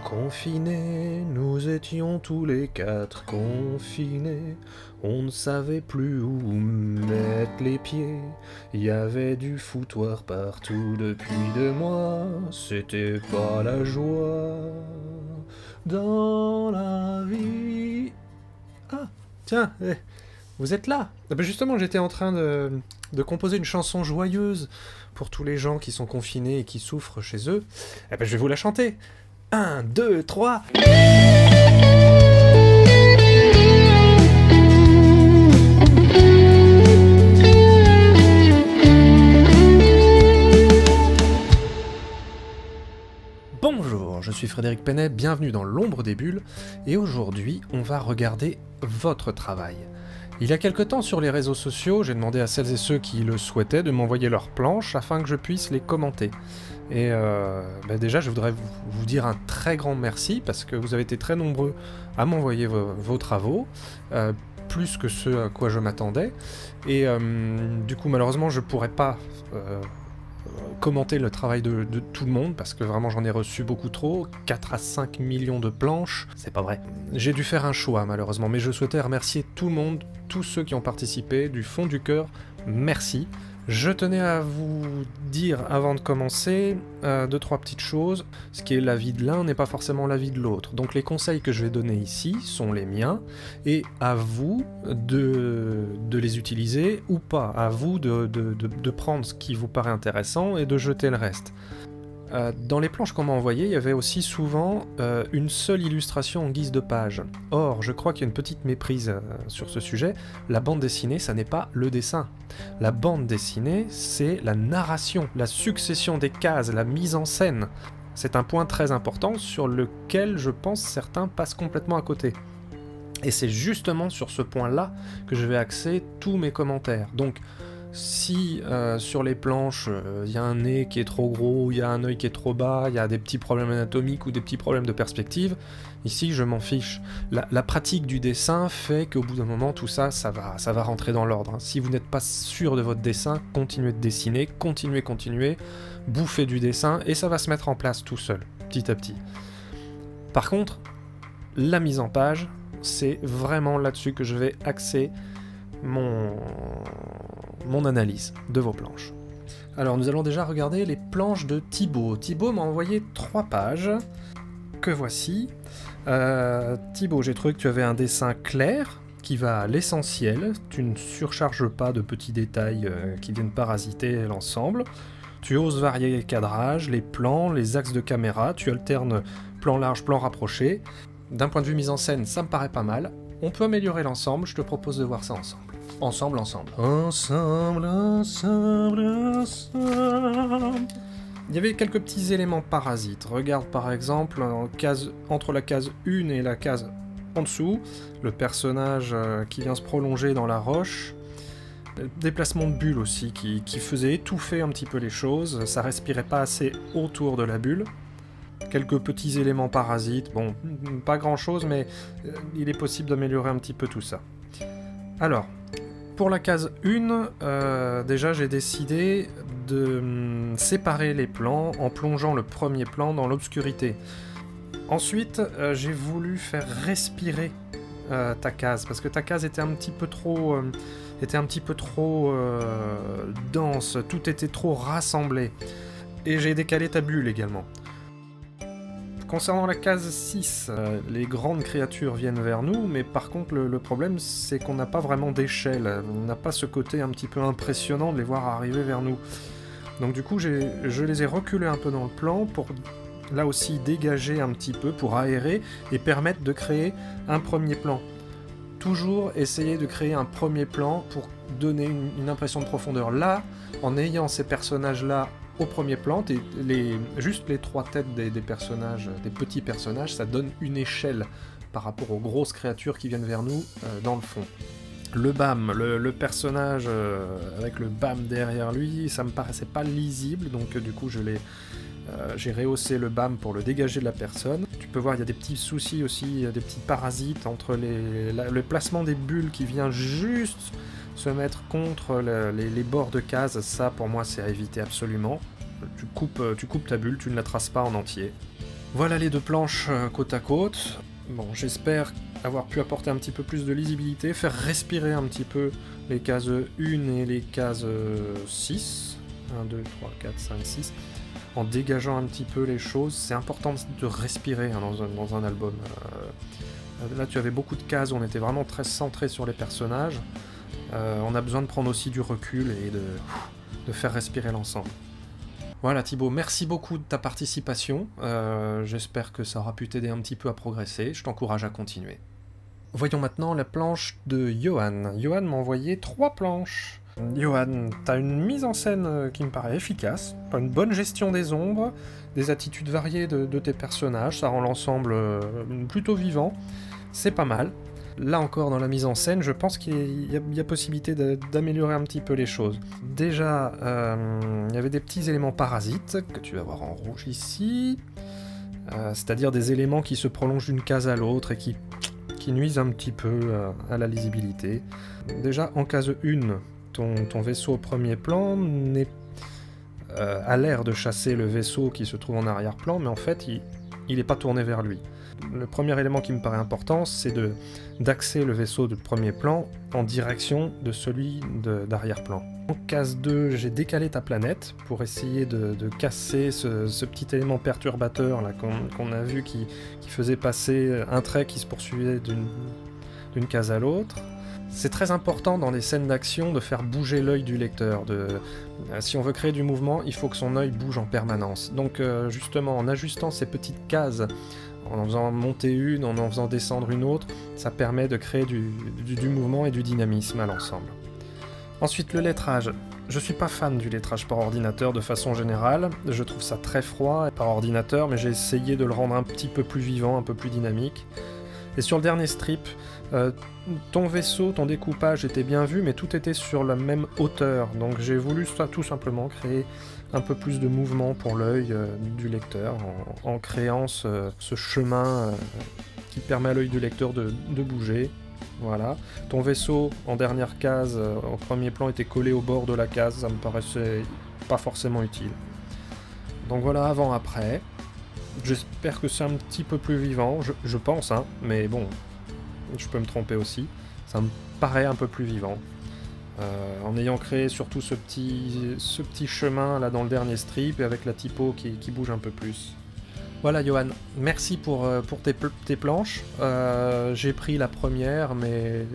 Confinés, nous étions tous les quatre confinés. On ne savait plus où mettre les pieds. Il y avait du foutoir partout depuis 2 mois. C'était pas la joie dans la vie. Ah, tiens, vous êtes là. Ah ben justement, j'étais en train de composer une chanson joyeuse pour tous les gens qui sont confinés et qui souffrent chez eux. Eh ben, je vais vous la chanter. 1, 2, 3. Bonjour, je suis Frédéric Penet, bienvenue dans l'ombre des bulles, et aujourd'hui on va regarder votre travail. Il y a quelque temps sur les réseaux sociaux, j'ai demandé à celles et ceux qui le souhaitaient de m'envoyer leurs planches afin que je puisse les commenter. Et déjà je voudrais vous dire un très grand merci parce que vous avez été très nombreux à m'envoyer vos travaux, plus que ce à quoi je m'attendais. Et du coup malheureusement je pourrais pas commenter le travail de tout le monde parce que vraiment j'en ai reçu beaucoup trop, 4 à 5 millions de planches, c'est pas vrai. J'ai dû faire un choix malheureusement, mais je souhaitais remercier tout le monde, tous ceux qui ont participé, du fond du cœur, merci. Je tenais à vous dire avant de commencer 2-3 petites choses. Ce qui est l'avis de l'un n'est pas forcément l'avis de l'autre. Donc les conseils que je vais donner ici sont les miens et à vous de les utiliser ou pas. À vous de prendre ce qui vous paraît intéressant et de jeter le reste. Dans les planches qu'on m'a envoyées, il y avait aussi souvent une seule illustration en guise de page. Or, je crois qu'il y a une petite méprise sur ce sujet. La bande dessinée, ça n'est pas le dessin. La bande dessinée, c'est la narration, la succession des cases, la mise en scène. C'est un point très important sur lequel je pense certains passent complètement à côté. Et c'est justement sur ce point-là que je vais axer tous mes commentaires. Donc, si sur les planches il y a un nez qui est trop gros, il y a un œil qui est trop bas, il y a des petits problèmes anatomiques ou des petits problèmes de perspective, ici je m'en fiche. La pratique du dessin fait qu'au bout d'un moment tout ça, ça va rentrer dans l'ordre. Si vous n'êtes pas sûr de votre dessin, continuez de dessiner, continuez, bouffez du dessin et ça va se mettre en place tout seul, petit à petit. Par contre, la mise en page, c'est vraiment là-dessus que je vais axer mon analyse de vos planches. Alors nous allons déjà regarder les planches de Thibaut. Thibaut m'a envoyé 3 pages, que voici. Thibaut, j'ai trouvé que tu avais un dessin clair, qui va à l'essentiel, tu ne surcharges pas de petits détails qui viennent parasiter l'ensemble. Tu oses varier les cadrages, les plans, les axes de caméra, tu alternes plan large, plan rapproché. D'un point de vue mise en scène, ça me paraît pas mal. On peut améliorer l'ensemble, je te propose de voir ça ensemble. Ensemble. Il y avait quelques petits éléments parasites. Regarde par exemple, entre la case 1 et la case en dessous, le personnage qui vient se prolonger dans la roche. Déplacement de bulle aussi, qui faisait étouffer un petit peu les choses. Ça respirait pas assez autour de la bulle. Quelques petits éléments parasites, bon, pas grand chose, mais il est possible d'améliorer un petit peu tout ça. Alors, pour la case 1, déjà j'ai décidé de séparer les plans en plongeant le premier plan dans l'obscurité. Ensuite, j'ai voulu faire respirer ta case, parce que ta case était un petit peu trop dense, tout était trop rassemblé. Et j'ai décalé ta bulle également. Concernant la case 6, les grandes créatures viennent vers nous, mais par contre le problème c'est qu'on n'a pas vraiment d'échelle, on n'a pas ce côté un petit peu impressionnant de les voir arriver vers nous. Donc du coup je les ai reculés un peu dans le plan pour là aussi dégager un petit peu, pour aérer et permettre de créer un premier plan. Toujours essayer de créer un premier plan pour donner une impression de profondeur. Là, en ayant ces personnages-là au premier plan, juste les 3 têtes des personnages, des petits personnages, ça donne une échelle par rapport aux grosses créatures qui viennent vers nous dans le fond. Le BAM, le personnage avec le BAM derrière lui, ça me paraissait pas lisible, donc du coup j'ai rehaussé le BAM pour le dégager de la personne. Tu peux voir, il y a des petits soucis aussi, des petits parasites entre le placement des bulles qui vient juste se mettre contre les bords de case. Ça pour moi c'est à éviter absolument. Tu coupes ta bulle, tu ne la traces pas en entier. Voilà les deux planches côte à côte. Bon, j'espère avoir pu apporter un petit peu plus de lisibilité, faire respirer un petit peu les cases 1 et les cases 6. 1, 2, 3, 4, 5, 6. En dégageant un petit peu les choses. C'est important de respirer hein, dans un album. Là, tu avais beaucoup de cases, on était vraiment très centré sur les personnages. On a besoin de prendre aussi du recul et de faire respirer l'ensemble. Voilà Thibaut, merci beaucoup de ta participation. J'espère que ça aura pu t'aider un petit peu à progresser. Je t'encourage à continuer. Voyons maintenant la planche de Johan. Johan m'a envoyé 3 planches. Johan, t'as une mise en scène qui me paraît efficace, t'as une bonne gestion des ombres, des attitudes variées de tes personnages, ça rend l'ensemble plutôt vivant, c'est pas mal. Là encore, dans la mise en scène, je pense qu'il y a possibilité d'améliorer un petit peu les choses. Déjà, il y avait des petits éléments parasites, que tu vas voir en rouge ici, c'est-à-dire des éléments qui se prolongent d'une case à l'autre et qui nuisent un petit peu à la lisibilité. Déjà, en case 1, ton vaisseau au premier plan a l'air de chasser le vaisseau qui se trouve en arrière-plan, mais en fait, il n'est pas tourné vers lui. Le premier élément qui me paraît important, c'est d'axer le vaisseau de premier plan en direction de celui d'arrière-plan. En case 2, j'ai décalé ta planète pour essayer de casser ce petit élément perturbateur là qu'on a vu qui faisait passer un trait qui se poursuivait d'une case à l'autre. C'est très important dans les scènes d'action de faire bouger l'œil du lecteur. Si on veut créer du mouvement, il faut que son œil bouge en permanence. Donc justement, en ajustant ces petites cases, en faisant monter une, en faisant descendre une autre, ça permet de créer du mouvement et du dynamisme à l'ensemble. Ensuite, le lettrage. Je suis pas fan du lettrage par ordinateur de façon générale, je trouve ça très froid par ordinateur, mais j'ai essayé de le rendre un petit peu plus vivant, un peu plus dynamique. Et sur le dernier strip, ton vaisseau, ton découpage était bien vu, mais tout était sur la même hauteur. Donc j'ai voulu tout simplement créer un peu plus de mouvement pour l'œil du lecteur, en créant ce chemin qui permet à l'œil du lecteur de bouger. Voilà. Ton vaisseau, en dernière case, au premier plan, était collé au bord de la case, ça me paraissait pas forcément utile. Donc voilà, avant-après. J'espère que c'est un petit peu plus vivant, je pense, hein, mais bon, je peux me tromper aussi. Ça me paraît un peu plus vivant. En ayant créé surtout ce petit chemin là dans le dernier strip et avec la typo qui bouge un peu plus. Voilà Johan, merci pour tes planches. J'ai pris la première, mais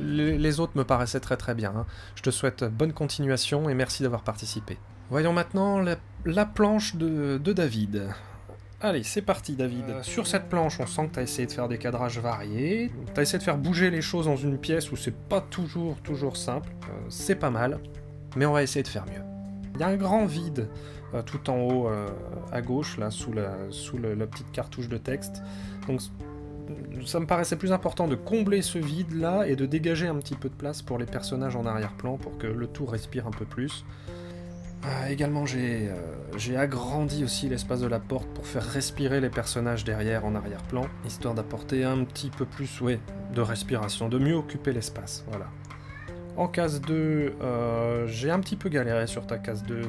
les autres me paraissaient très très bien. Hein. Je te souhaite bonne continuation et merci d'avoir participé. Voyons maintenant la planche de David. Allez, c'est parti David. Sur cette planche, on sent que tu as essayé de faire des cadrages variés, tu as essayé de faire bouger les choses dans une pièce où c'est pas toujours simple, c'est pas mal, mais on va essayer de faire mieux. Il y a un grand vide tout en haut à gauche, là, sous la petite cartouche de texte, donc ça me paraissait plus important de combler ce vide-là et de dégager un petit peu de place pour les personnages en arrière-plan pour que le tout respire un peu plus. Également, j'ai agrandi aussi l'espace de la porte pour faire respirer les personnages derrière en arrière-plan, histoire d'apporter un petit peu plus de respiration, de mieux occuper l'espace, voilà. En case 2, j'ai un petit peu galéré sur ta case 2,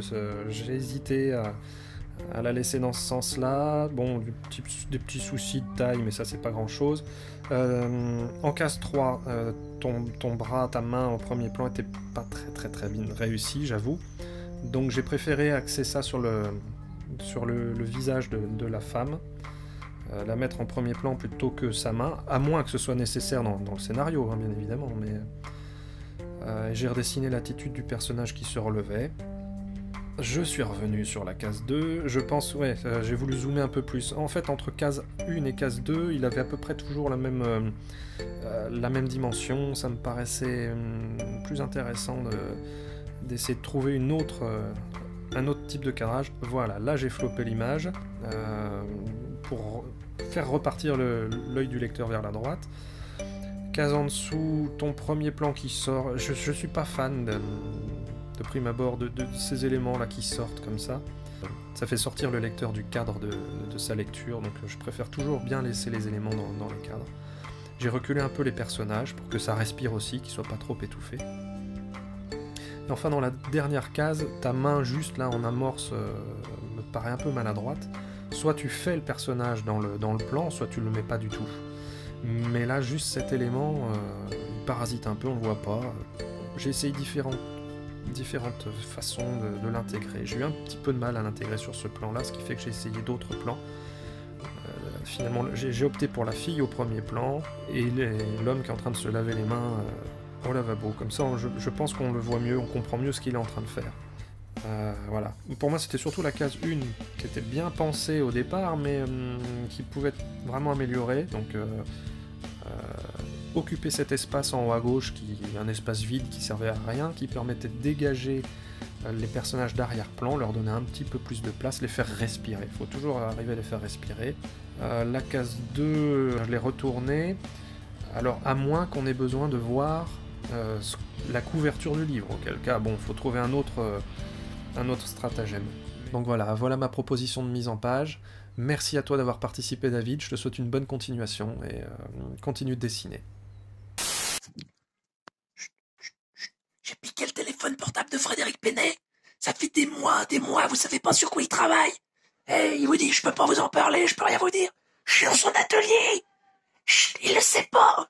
j'ai hésité à la laisser dans ce sens-là, bon, des petits soucis de taille, mais ça c'est pas grand-chose. En case 3, ton bras, ta main en premier plan était pas très bien réussi, j'avoue. Donc j'ai préféré axer ça sur le visage de la femme, la mettre en premier plan plutôt que sa main, à moins que ce soit nécessaire dans le scénario, hein, bien évidemment, mais j'ai redessiné l'attitude du personnage qui se relevait. Je suis revenu sur la case 2, je pense, j'ai voulu zoomer un peu plus. En fait, entre case 1 et case 2, il avait à peu près toujours la même dimension, ça me paraissait plus intéressant d'essayer de trouver un autre type de cadrage. Voilà, là j'ai floppé l'image pour faire repartir l'œil du lecteur vers la droite. Case en dessous, ton premier plan qui sort, je suis pas fan de prime abord de ces éléments là qui sortent comme ça. Ça fait sortir le lecteur du cadre de sa lecture, donc je préfère toujours bien laisser les éléments dans le cadre. J'ai reculé un peu les personnages pour que ça respire aussi, qu'ils soient pas trop étouffés. Et enfin, dans la dernière case, ta main juste là en amorce me paraît un peu maladroite. soit tu fais le personnage dans le plan, soit tu le mets pas du tout. Mais là, juste cet élément, il parasite un peu, on le voit pas. J'ai essayé différentes façons de l'intégrer. J'ai eu un petit peu de mal à l'intégrer sur ce plan-là, ce qui fait que j'ai essayé d'autres plans. Finalement, j'ai opté pour la fille au premier plan, et l'homme qui est en train de se laver les mains au lavabo. Comme ça, je pense qu'on le voit mieux, on comprend mieux ce qu'il est en train de faire. Voilà. Pour moi, c'était surtout la case 1 qui était bien pensée au départ, mais qui pouvait être vraiment améliorée. Donc, occuper cet espace en haut à gauche, qui est un espace vide qui servait à rien, qui permettait de dégager les personnages d'arrière-plan, leur donner un petit peu plus de place, les faire respirer. Il faut toujours arriver à les faire respirer. La case 2, je l'ai retournée. Alors, à moins qu'on ait besoin de voir la couverture du livre, auquel cas, bon, il faut trouver un autre stratagème. Donc voilà ma proposition de mise en page. Merci à toi d'avoir participé, David. Je te souhaite une bonne continuation et continue de dessiner. J'ai piqué le téléphone portable de Frédéric Penet. Ça fait des mois, vous savez pas sur quoi il travaille. Et il vous dit, je peux pas vous en parler, je peux rien vous dire. Je suis dans son atelier. Chut, il le sait pas.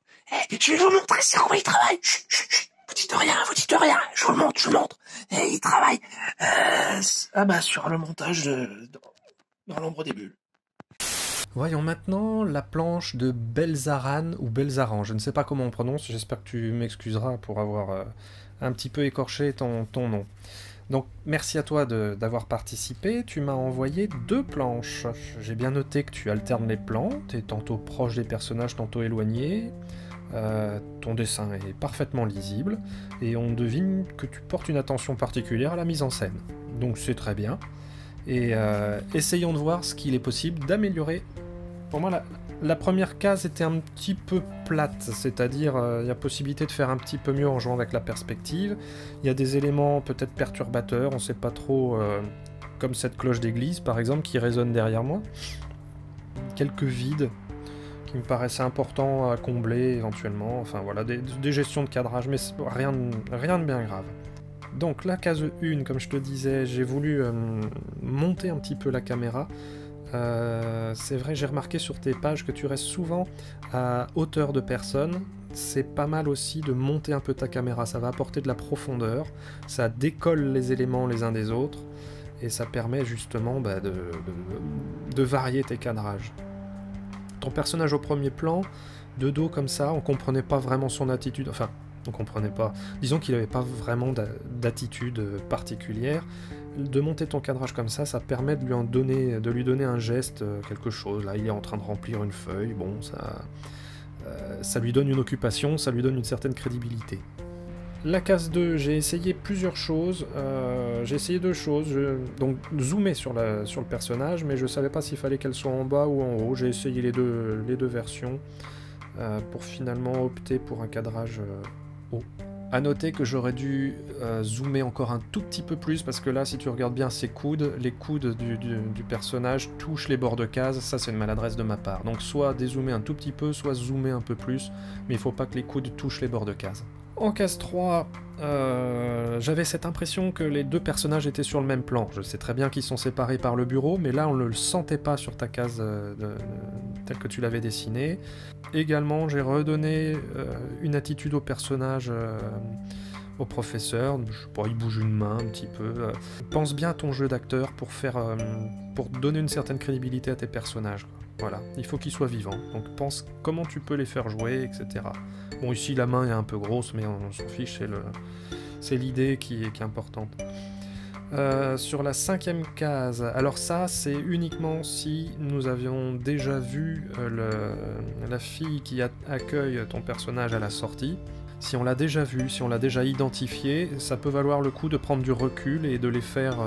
Je vais vous montrer sur quoi il travaille. Chut, chut, chut. Vous dites rien, je vous le montre. Et il travaille sur le montage dans l'ombre des bulles. Voyons maintenant la planche de Belzaran ou Belzaran, je ne sais pas comment on prononce, j'espère que tu m'excuseras pour avoir un petit peu écorché ton nom. Donc merci à toi d'avoir participé, tu m'as envoyé 2 planches. J'ai bien noté que tu alternes les plans, tu es tantôt proche des personnages, tantôt éloigné. Ton dessin est parfaitement lisible, et on devine que tu portes une attention particulière à la mise en scène. Donc c'est très bien. Et essayons de voir ce qu'il est possible d'améliorer. Pour moi, la première case était un petit peu plate, c'est-à-dire il y a possibilité de faire un petit peu mieux en jouant avec la perspective. Il y a des éléments peut-être perturbateurs, on ne sait pas trop, comme cette cloche d'église par exemple qui résonne derrière moi. Quelques vides qui me paraissaient importants à combler éventuellement, enfin voilà, des gestions de cadrage, mais rien de bien grave. Donc la case 1, comme je te disais, j'ai voulu monter un petit peu la caméra. C'est vrai, j'ai remarqué sur tes pages que tu restes souvent à hauteur de personne. C'est pas mal aussi de monter un peu ta caméra, ça va apporter de la profondeur, ça décolle les éléments les uns des autres, et ça permet justement de varier tes cadrages. Ton personnage au premier plan, de dos comme ça, on comprenait pas vraiment son attitude, enfin, on comprenait pas, disons qu'il avait pas vraiment d'attitude particulière. De monter ton cadrage comme ça permet de lui donner un geste, quelque chose. Là, il est en train de remplir une feuille, bon, ça lui donne une occupation, ça lui donne une certaine crédibilité. La case 2, j'ai essayé plusieurs choses, j'ai essayé 2 choses, donc zoomer sur le personnage, mais je savais pas s'il fallait qu'elle soit en bas ou en haut, j'ai essayé les deux versions, pour finalement opter pour un cadrage haut. A noter que j'aurais dû zoomer encore un tout petit peu plus, parce que là, si tu regardes bien ses coudes, les coudes du personnage touchent les bords de case, ça c'est une maladresse de ma part. Donc soit dézoomer un tout petit peu, soit zoomer un peu plus, mais il faut pas que les coudes touchent les bords de case. En case 3, j'avais cette impression que les 2 personnages étaient sur le même plan. Je sais très bien qu'ils sont séparés par le bureau, mais là on ne le sentait pas sur ta case telle que tu l'avais dessinée. Également, j'ai redonné une attitude au personnage, au professeur. Je sais pas, il bouge une main un petit peu. Pense bien à ton jeu d'acteur pour donner une certaine crédibilité à tes personnages. Voilà, il faut qu'ils soient vivants. Donc pense comment tu peux les faire jouer, etc. Bon, ici la main est un peu grosse, mais on s'en fiche, c'est l'idée qui est importante. Sur la 5e case, alors ça c'est uniquement si nous avions déjà vu la fille qui accueille ton personnage à la sortie. Si on l'a déjà vu, si on l'a déjà identifié, ça peut valoir le coup de prendre du recul et de les faire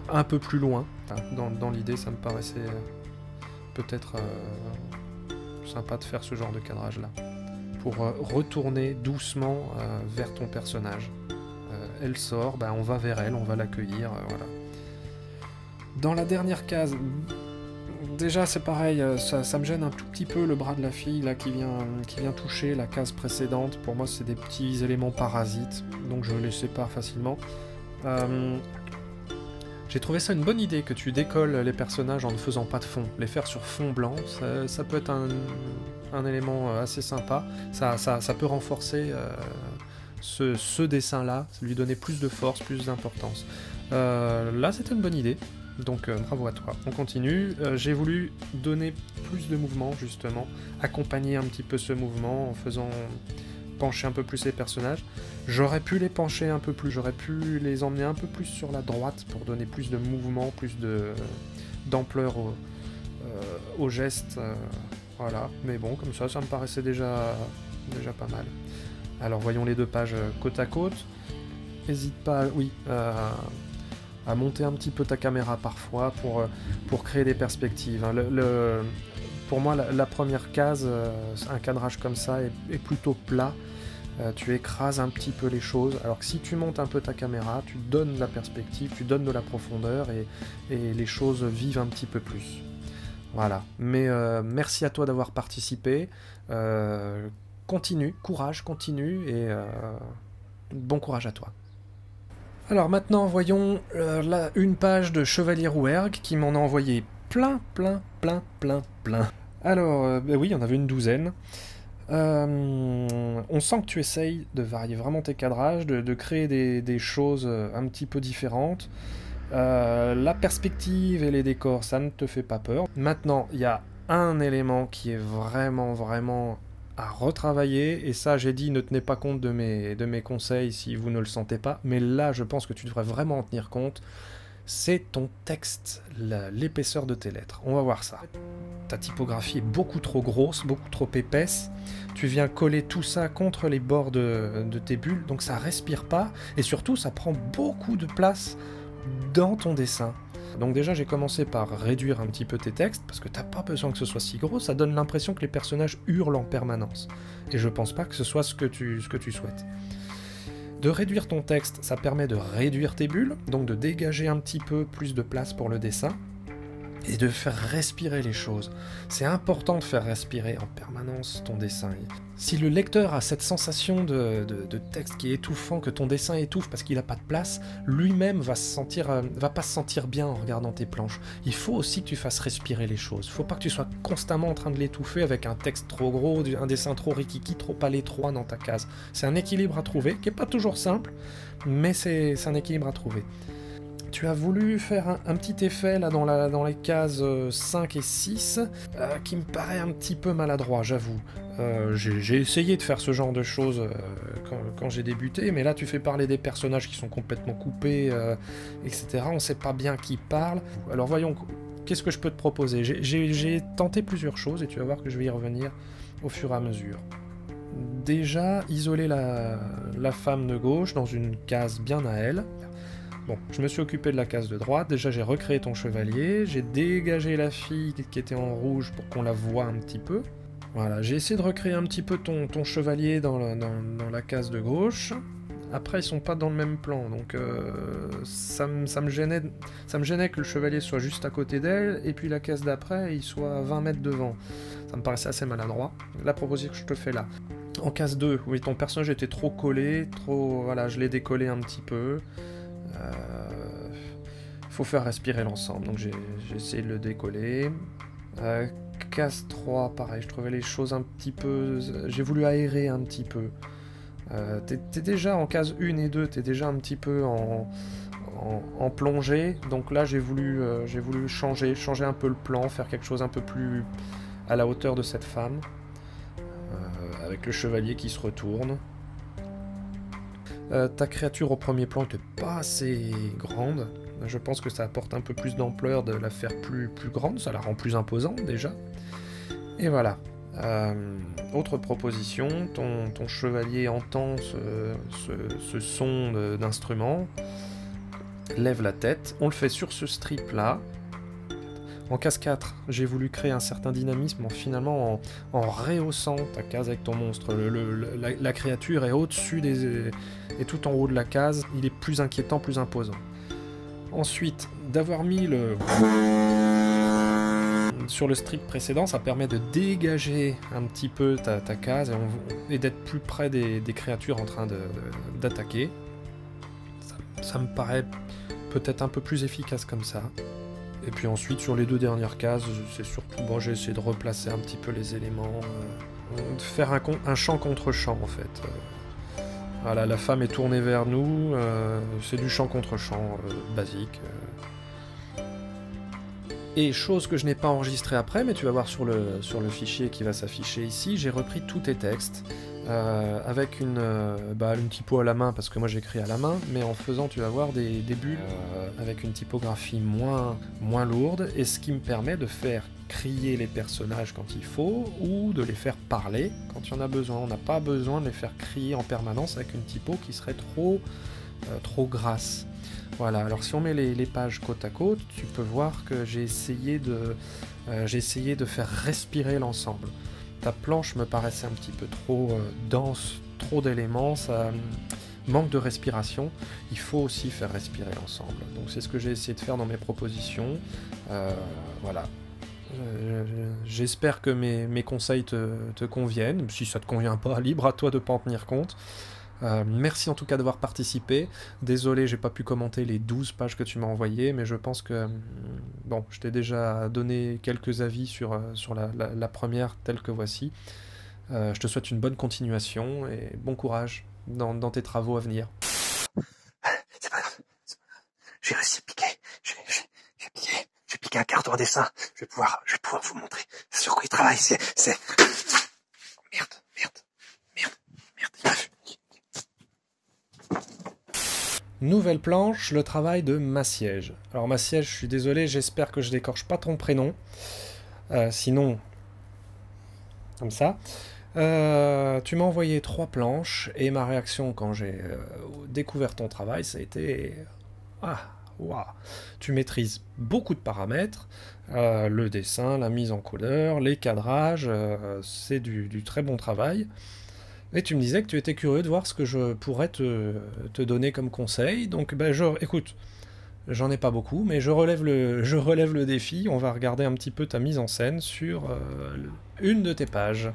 un peu plus loin. Dans l'idée, ça me paraissait peut-être sympa de faire ce genre de cadrage là, pour retourner doucement vers ton personnage. Elle sort, on va vers elle, on va l'accueillir, voilà. Dans la dernière case, déjà c'est pareil, ça me gêne un tout petit peu le bras de la fille là qui vient toucher la case précédente. Pour moi c'est des petits éléments parasites, donc je les sépare facilement. J'ai trouvé ça une bonne idée que tu décolles les personnages en ne faisant pas de fond. Les faire sur fond blanc, ça peut être un élément assez sympa. Ça peut renforcer ce dessin-là, lui donner plus de force, plus d'importance. Là, c'était une bonne idée. Donc bravo à toi. On continue. J'ai voulu donner plus de mouvement, justement. Accompagner un petit peu ce mouvement en faisant pencher un peu plus les personnages. J'aurais pu les pencher un peu plus, j'aurais pu les emmener un peu plus sur la droite pour donner plus de mouvement, plus d'ampleur au geste. Voilà. Mais bon, comme ça me paraissait déjà pas mal. Alors voyons les deux pages côte à côte. N'hésite pas, oui, à monter un petit peu ta caméra parfois pour créer des perspectives. Hein. Pour moi, la première case, un cadrage comme ça est plutôt plat. Tu écrases un petit peu les choses, alors que si tu montes un peu ta caméra, tu donnes de la perspective, tu donnes de la profondeur et les choses vivent un petit peu plus. Voilà. Mais merci à toi d'avoir participé. Continue, courage, continue et bon courage à toi. Alors maintenant, voyons une page de Chevalier Rouergue qui m'en a envoyé plein. Alors, oui, il y en avait une douzaine. On sent que tu essayes de varier vraiment tes cadrages, de créer des choses un petit peu différentes. La perspective et les décors, ça ne te fait pas peur. Maintenant, il y a un élément qui est vraiment à retravailler, et ça j'ai dit ne tenez pas compte de mes conseils si vous ne le sentez pas, mais là je pense que tu devrais vraiment en tenir compte, c'est ton texte, l'épaisseur de tes lettres. On va voir ça. Ta typographie est beaucoup trop grosse, beaucoup trop épaisse, tu viens coller tout ça contre les bords de tes bulles, donc ça respire pas, et surtout ça prend beaucoup de place dans ton dessin. Donc déjà j'ai commencé par réduire un petit peu tes textes, parce que t'as pas besoin que ce soit si gros, ça donne l'impression que les personnages hurlent en permanence. Et je pense pas que ce soit ce que tu souhaites. De réduire ton texte, ça permet de réduire tes bulles, donc de dégager un petit peu plus de place pour le dessin, et de faire respirer les choses. C'est important de faire respirer en permanence ton dessin. Si le lecteur a cette sensation de texte qui est étouffant, que ton dessin étouffe parce qu'il n'a pas de place, lui-même va pas se sentir bien en regardant tes planches. Il faut aussi que tu fasses respirer les choses. Il ne faut pas que tu sois constamment en train de l'étouffer avec un texte trop gros, un dessin trop rikiki, trop à l'étroit dans ta case. C'est un équilibre à trouver, qui n'est pas toujours simple, mais c'est un équilibre à trouver. Tu as voulu faire un petit effet là dans les cases 5 et 6 qui me paraît un petit peu maladroit, j'avoue. J'ai essayé de faire ce genre de choses quand j'ai débuté, mais là tu fais parler des personnages qui sont complètement coupés, etc. On sait pas bien qui parle. Alors voyons, qu'est-ce que je peux te proposer? J'ai tenté plusieurs choses et tu vas voir que je vais y revenir au fur et à mesure. Déjà, isoler la femme de gauche dans une case bien à elle. Bon, je me suis occupé de la case de droite, déjà j'ai recréé ton chevalier, j'ai dégagé la fille qui était en rouge pour qu'on la voie un petit peu. Voilà, j'ai essayé de recréer un petit peu ton chevalier dans la case de gauche. Après, ils sont pas dans le même plan, donc ça me gênait que le chevalier soit juste à côté d'elle, et puis la case d'après, il soit à 20 mètres devant. Ça me paraissait assez maladroit. La proposition que je te fais là. En case 2, oui, ton personnage était trop collé, voilà, je l'ai décollé un petit peu. Faut faire respirer l'ensemble, donc j'ai essayé de le décoller. Case 3, pareil, je trouvais les choses un petit peu... J'ai voulu aérer un petit peu. T'es déjà en case 1 et 2, t'es déjà un petit peu en plongée, donc là j'ai voulu changer un peu le plan, faire quelque chose un peu plus à la hauteur de cette femme, avec le chevalier qui se retourne. Ta créature au premier plan n'était pas assez grande. Je pense que ça apporte un peu plus d'ampleur de la faire plus grande, ça la rend plus imposante déjà. Et voilà. Autre proposition, ton chevalier entend ce son d'instrument, lève la tête, on le fait sur ce strip là. En case 4, j'ai voulu créer un certain dynamisme en rehaussant ta case avec ton monstre. La créature est au-dessus et tout en haut de la case, il est plus inquiétant, plus imposant. Ensuite, d'avoir mis sur le strip précédent, ça permet de dégager un petit peu ta case et d'être plus près des créatures en train d'attaquer. Ça me paraît peut-être un peu plus efficace comme ça. Et puis ensuite, sur les 2 dernières cases, c'est surtout, bon, j'ai essayé de replacer un petit peu les éléments, de faire un champ contre champ, en fait. Voilà, la femme est tournée vers nous, c'est du champ contre champ, basique. Et chose que je n'ai pas enregistrée après, mais tu vas voir sur le fichier qui va s'afficher ici, j'ai repris tous tes textes, avec une typo à la main, parce que moi j'écris à la main, mais en faisant, tu vas voir, des bulles avec une typographie moins lourde, et ce qui me permet de faire crier les personnages quand il faut, ou de les faire parler quand il y en a besoin. On n'a pas besoin de les faire crier en permanence avec une typo qui serait trop grasse. Voilà, alors si on met les pages côte à côte, tu peux voir que j'ai essayé de faire respirer l'ensemble. Ta planche me paraissait un petit peu trop dense, trop d'éléments, ça manque de respiration. Il faut aussi faire respirer l'ensemble. Donc c'est ce que j'ai essayé de faire dans mes propositions. Voilà. J'espère que mes conseils te conviennent. Si ça te convient pas, libre à toi de pas en tenir compte. Merci en tout cas d'avoir participé. Désolé, j'ai pas pu commenter les 12 pages que tu m'as envoyées, mais je pense que bon, je t'ai déjà donné quelques avis sur la première telle que voici. Je te souhaite une bonne continuation et bon courage dans tes travaux à venir. C'est pas grave. J'ai réussi à piquer. J'ai piqué un carton à dessin. Je vais pouvoir vous montrer sur quoi il travaille. C'est... Merde. Nouvelle planche, le travail de Massiège. Alors Massiège, je suis désolé, j'espère que je décorche pas ton prénom. Sinon, comme ça. Tu m'as envoyé 3 planches et ma réaction quand j'ai découvert ton travail, ça a été... Ah, waouh. Tu maîtrises beaucoup de paramètres, le dessin, la mise en couleur, les cadrages, c'est du très bon travail. Et tu me disais que tu étais curieux de voir ce que je pourrais te donner comme conseil. Donc, écoute, j'en ai pas beaucoup, mais je relève le défi. On va regarder un petit peu ta mise en scène sur une de tes pages.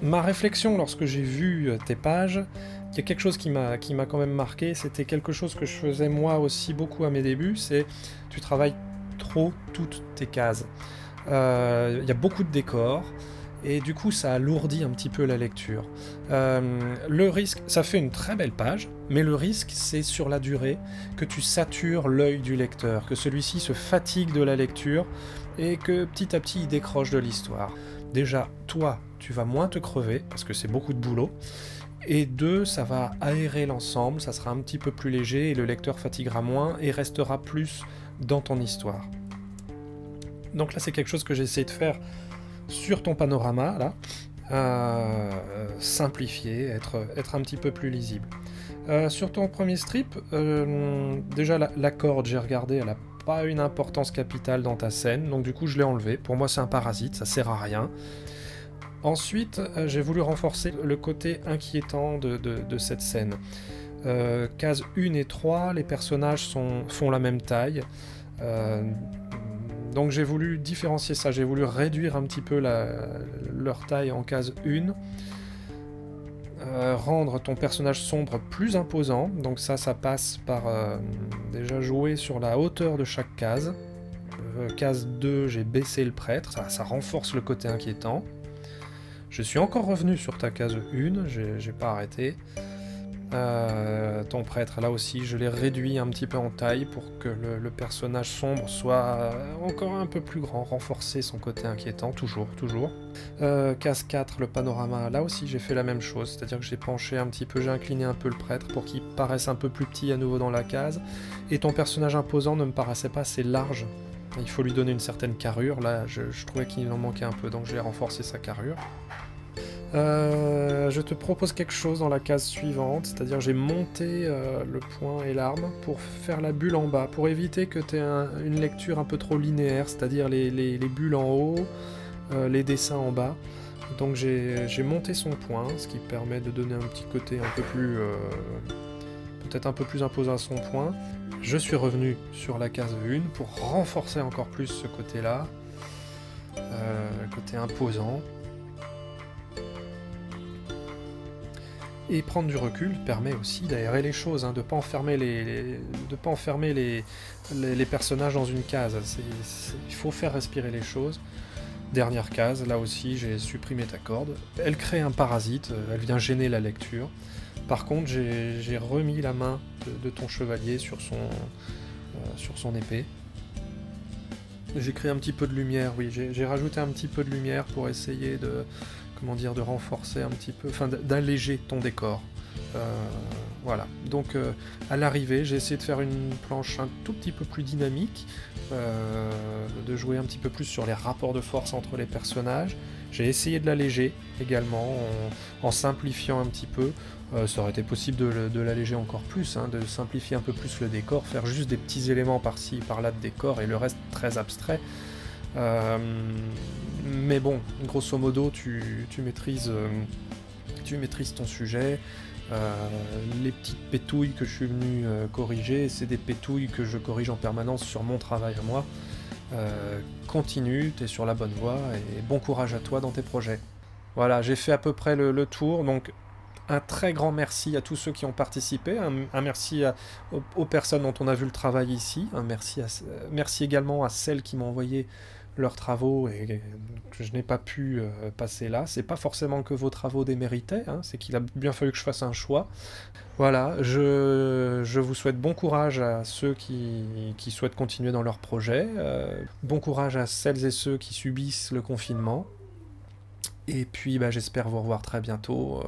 Ma réflexion lorsque j'ai vu tes pages, il y a quelque chose qui m'a quand même marqué. C'était quelque chose que je faisais moi aussi beaucoup à mes débuts. C'est tu travailles trop toutes tes cases. Il y a beaucoup de décors. Et du coup, ça alourdit un petit peu la lecture. Le risque, ça fait une très belle page, mais le risque, c'est sur la durée, que tu satures l'œil du lecteur, que celui-ci se fatigue de la lecture, et que petit à petit, il décroche de l'histoire. Déjà, toi, tu vas moins te crever, parce que c'est beaucoup de boulot, et 2, ça va aérer l'ensemble, ça sera un petit peu plus léger, et le lecteur fatiguera moins, et restera plus dans ton histoire. Donc là, c'est quelque chose que j'ai essayé de faire sur ton panorama, là, simplifier, être un petit peu plus lisible. Sur ton premier strip, déjà la corde, j'ai regardé, elle n'a pas une importance capitale dans ta scène, donc du coup je l'ai enlevé. Pour moi c'est un parasite, ça sert à rien. Ensuite, j'ai voulu renforcer le côté inquiétant de cette scène. Cases 1 et 3, les personnages font la même taille. Donc j'ai voulu différencier ça, j'ai voulu réduire un petit peu leur taille en case 1, rendre ton personnage sombre plus imposant, donc ça passe par déjà jouer sur la hauteur de chaque case. Case 2, j'ai baissé le prêtre, ça renforce le côté inquiétant. Je suis encore revenu sur ta case 1, j'ai pas arrêté. Ton prêtre, là aussi, je l'ai réduit un petit peu en taille pour que le personnage sombre soit encore un peu plus grand, renforcer son côté inquiétant, toujours. Case 4, le panorama, là aussi j'ai fait la même chose, c'est-à-dire que j'ai penché un petit peu, j'ai incliné un peu le prêtre pour qu'il paraisse un peu plus petit à nouveau dans la case, et ton personnage imposant ne me paraissait pas assez large, il faut lui donner une certaine carrure, là je trouvais qu'il en manquait un peu, donc j'ai renforcé sa carrure. Je te propose quelque chose dans la case suivante, c'est-à-dire j'ai monté le point et l'arme pour faire la bulle en bas, pour éviter que tu aies une lecture un peu trop linéaire, c'est-à-dire les bulles en haut, les dessins en bas. Donc j'ai monté son point, ce qui permet de donner un petit côté un peu plus... peut-être un peu plus imposant à son point. Je suis revenu sur la case 1 pour renforcer encore plus ce côté-là, côté imposant. Et prendre du recul permet aussi d'aérer les choses, hein, de ne pas enfermer les personnages dans une case. Il faut faire respirer les choses. Dernière case, là aussi j'ai supprimé ta corde. Elle crée un parasite, elle vient gêner la lecture. Par contre j'ai remis la main de ton chevalier sur son épée. J'ai créé un petit peu de lumière, oui, j'ai rajouté un petit peu de lumière pour essayer de renforcer un petit peu, enfin d'alléger ton décor. Voilà, donc à l'arrivée, j'ai essayé de faire une planche un tout petit peu plus dynamique, de jouer un petit peu plus sur les rapports de force entre les personnages. J'ai essayé de l'alléger également, en simplifiant un petit peu. Ça aurait été possible de l'alléger encore plus, hein, de simplifier un peu plus le décor, faire juste des petits éléments par-ci, par-là de décor, et le reste très abstrait. Mais bon, grosso modo, tu maîtrises ton sujet. Les petites pétouilles que je suis venu corriger, c'est des pétouilles que je corrige en permanence sur mon travail à moi. Continue, t'es sur la bonne voie, et bon courage à toi dans tes projets. Voilà, j'ai fait à peu près le tour, donc un très grand merci à tous ceux qui ont participé, un merci aux personnes dont on a vu le travail ici, un merci également à celles qui m'ont envoyé leurs travaux et que je n'ai pas pu passer là. C'est pas forcément que vos travaux déméritaient, hein, c'est qu'il a bien fallu que je fasse un choix. Voilà, je vous souhaite bon courage à ceux qui souhaitent continuer dans leur projet, bon courage à celles et ceux qui subissent le confinement, et puis bah, j'espère vous revoir très bientôt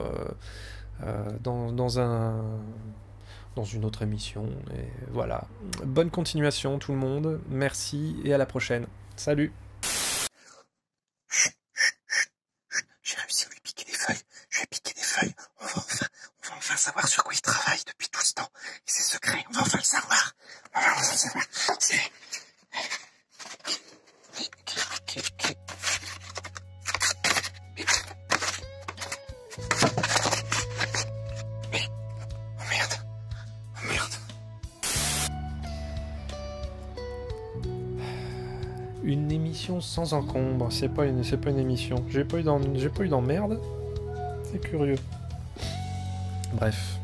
dans une autre émission. Et voilà, bonne continuation tout le monde, merci et à la prochaine. Salut. J'ai réussi à lui piquer des feuilles. Je lui ai piqué des feuilles. On va enfin savoir sur quoi il travaille depuis tout ce temps. Et c'est secret. On va enfin le savoir. On va enfin le savoir. C'est... Oh merde. Oh merde. Une émission sans encombre, c'est pas une émission. J'ai pas eu d'emmerde. C'est curieux. Bref.